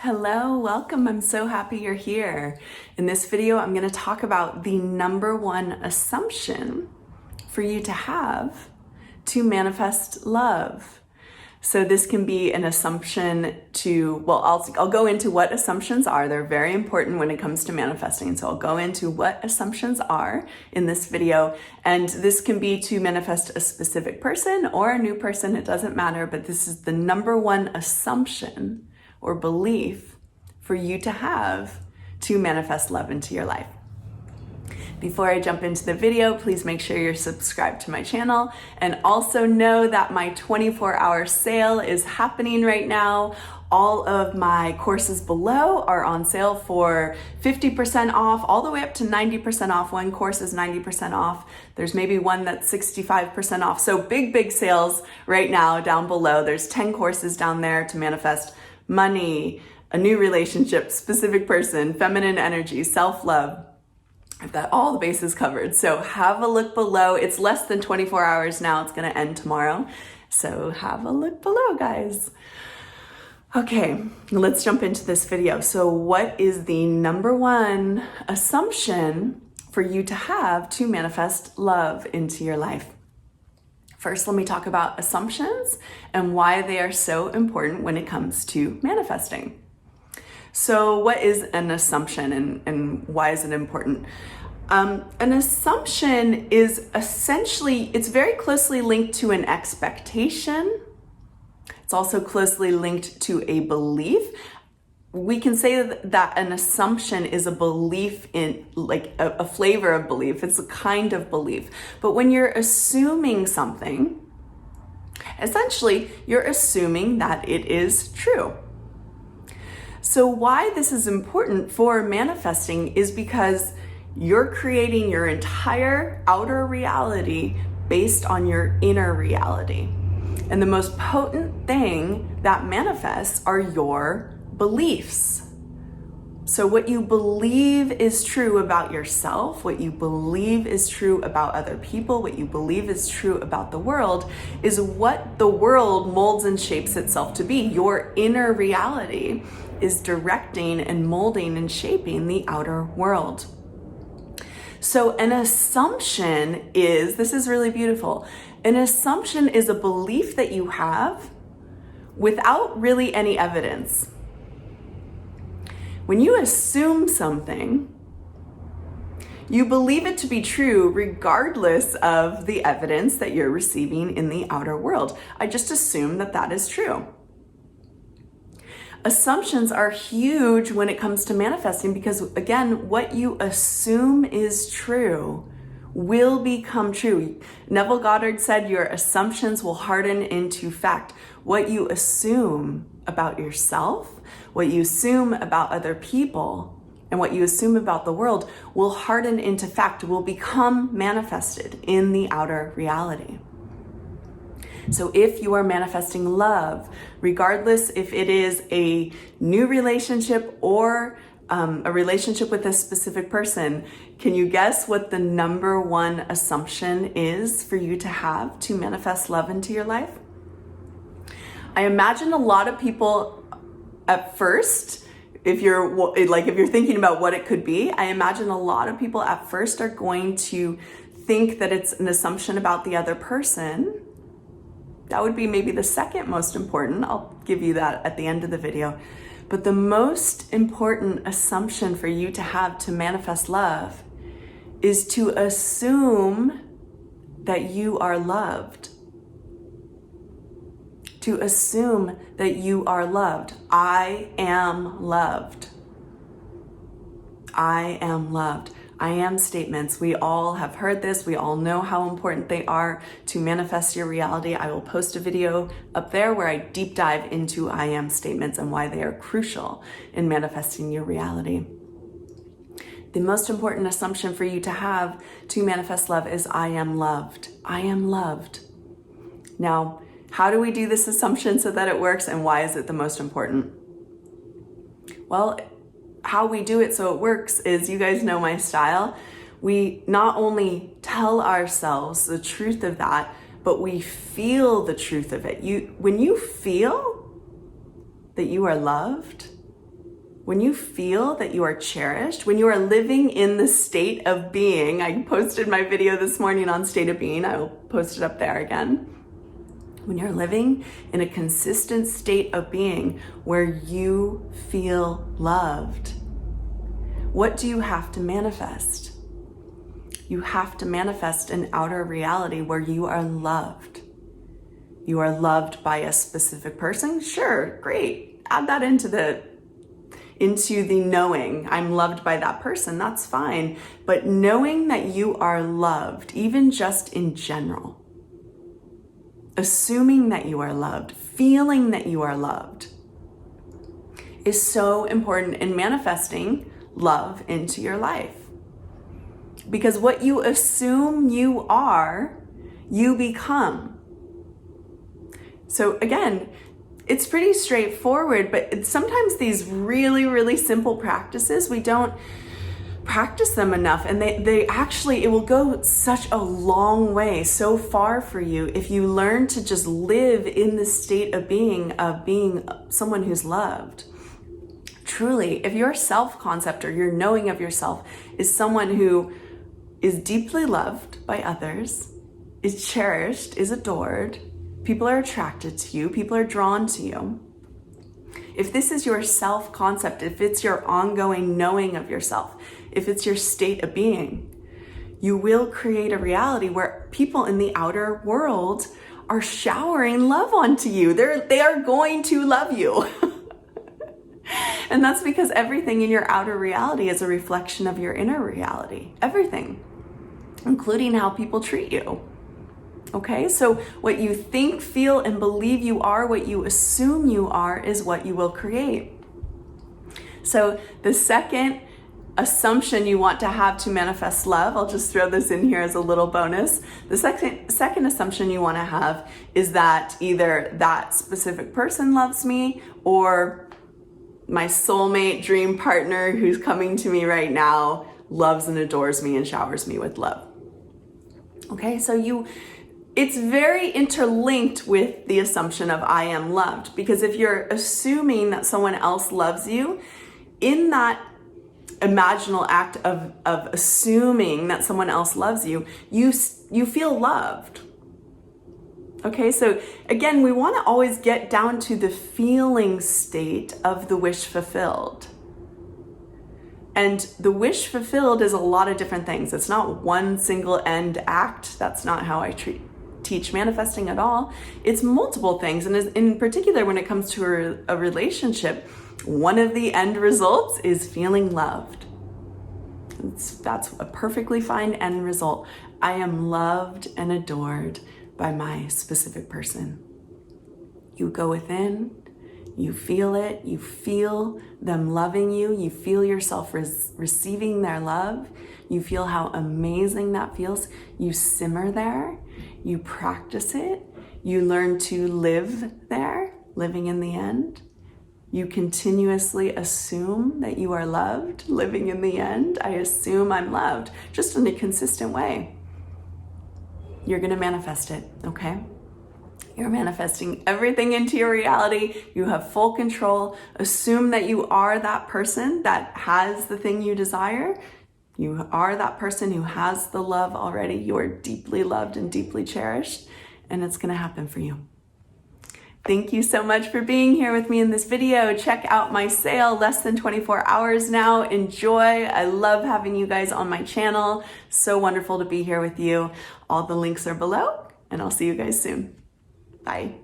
Hello, welcome. I'm so happy you're here. In this video, I'm going to talk about the number one assumption for you to have to manifest love. So this can be an assumption to, I'll go into what assumptions are. They're very important when it comes to manifesting. So I'll go into what assumptions are in this video. And this can be to manifest a specific person or a new person. It doesn't matter, but this is the number one assumption or belief for you to have to manifest love into your life. Before I jump into the video, please make sure you're subscribed to my channel and also know that my 24-hour sale is happening right now. All of my courses below are on sale for 50% off, all the way up to 90% off. One course is 90% off. There's maybe one that's 65% off. So big sales right now down below. There's 10 courses down there to manifest money, a new relationship, specific person, feminine energy, self-love. I've got all the bases covered. So have a look below. It's less than 24 hours now. It's going to end tomorrow. So have a look below, guys. Okay, let's jump into this video. So what is the number one assumption for you to have to manifest love into your life? First, let me talk about assumptions and why they are so important when it comes to manifesting. So what is an assumption and why is it important? An assumption is essentially, it's very closely linked to an expectation. It's also closely linked to a belief. We can say that an assumption is a belief in, like a flavor of belief. It's a kind of belief. But when you're assuming something, essentially you're assuming that it is true. So why this is important for manifesting is because you're creating your entire outer reality based on your inner reality. And the most potent thing that manifests are your beliefs. So what you believe is true about yourself, what you believe is true about other people, what you believe is true about the world is what the world molds and shapes itself to be. Your inner reality is directing and molding and shaping the outer world. So an assumption is, this is really beautiful, an assumption is a belief that you have without really any evidence. When you assume something, you believe it to be true regardless of the evidence that you're receiving in the outer world. I just assume that that is true. Assumptions are huge when it comes to manifesting because, again, what you assume is true will become true. Neville Goddard said your assumptions will harden into fact. What you assume about yourself, what you assume about other people, and what you assume about the world will harden into fact, will become manifested in the outer reality. So if you are manifesting love, regardless if it is a new relationship or a relationship with a specific person, can you guess what the number one assumption is for you to have to manifest love into your life? I imagine a lot of people at first, if you're thinking about what it could be, I imagine a lot of people at first are going to think that it's an assumption about the other person. That would be maybe the second most important. I'll give you that at the end of the video. But the most important assumption for you to have to manifest love is to assume that you are loved. To assume that you are loved. I am loved. I am loved. I am statements. We all have heard this. We all know how important they are to manifest your reality. I will post a video up there where I deep dive into I am statements and why they are crucial in manifesting your reality. The most important assumption for you to have to manifest love is I am loved. I am loved. Now, how do we do this assumption so that it works, and why is it the most important? Well, how we do it so it works is, you guys know my style. We not only tell ourselves the truth of that, but we feel the truth of it. When you feel that you are loved, when you feel that you are cherished, when you are living in the state of being, I posted my video this morning on state of being, I will post it up there again. When you're living in a consistent state of being where you feel loved, what do you have to manifest? You have to manifest an outer reality where you are loved. You are loved by a specific person? Sure, great. Add that into the knowing. I'm loved by that person, that's fine. But knowing that you are loved, even just in general, assuming that you are loved, feeling that you are loved, is so important in manifesting love into your life. Because what you assume you are, you become. So again, it's pretty straightforward, but sometimes these really, really simple practices, we don't practice them enough, and they actually, it will go such a long way, so far for you if you learn to just live in the state of being someone who's loved. Truly, if your self-concept or your knowing of yourself is someone who is deeply loved by others, is cherished, is adored, people are attracted to you, people are drawn to you. If this is your self-concept, if it's your ongoing knowing of yourself, if it's your state of being, you will create a reality where people in the outer world are showering love onto you. They are going to love you. And that's because everything in your outer reality is a reflection of your inner reality. Everything, including how people treat you. Okay, so what you think, feel, and believe you are, what you assume you are, is what you will create. So the second assumption you want to have to manifest love, I'll just throw this in here as a little bonus. The second assumption you want to have is that either that specific person loves me, or my soulmate dream partner who's coming to me right now loves and adores me and showers me with love. Okay, so it's very interlinked with the assumption of I am loved, because if you're assuming that someone else loves you, in that imaginal act of assuming that someone else loves you, you feel loved. Okay, so again, we want to always get down to the feeling state of the wish fulfilled. And the wish fulfilled is a lot of different things. It's not one single end act. That's not how I teach manifesting at all. It's multiple things. And in particular, when it comes to a relationship, one of the end results is feeling loved. That's a perfectly fine end result. I am loved and adored by my specific person. You go within, you feel it, you feel them loving you, you feel yourself receiving their love, you feel how amazing that feels. You simmer there, you practice it, you learn to live there, living in the end. You continuously assume that you are loved, living in the end. I assume I'm loved, just in a consistent way. You're gonna manifest it, okay? You're manifesting everything into your reality. You have full control. Assume that you are that person that has the thing you desire. You are that person who has the love already. You are deeply loved and deeply cherished, and it's gonna happen for you. Thank you so much for being here with me in this video. Check out my sale, less than 24 hours now. Enjoy. I love having you guys on my channel. So wonderful to be here with you. All the links are below, and I'll see you guys soon. Bye.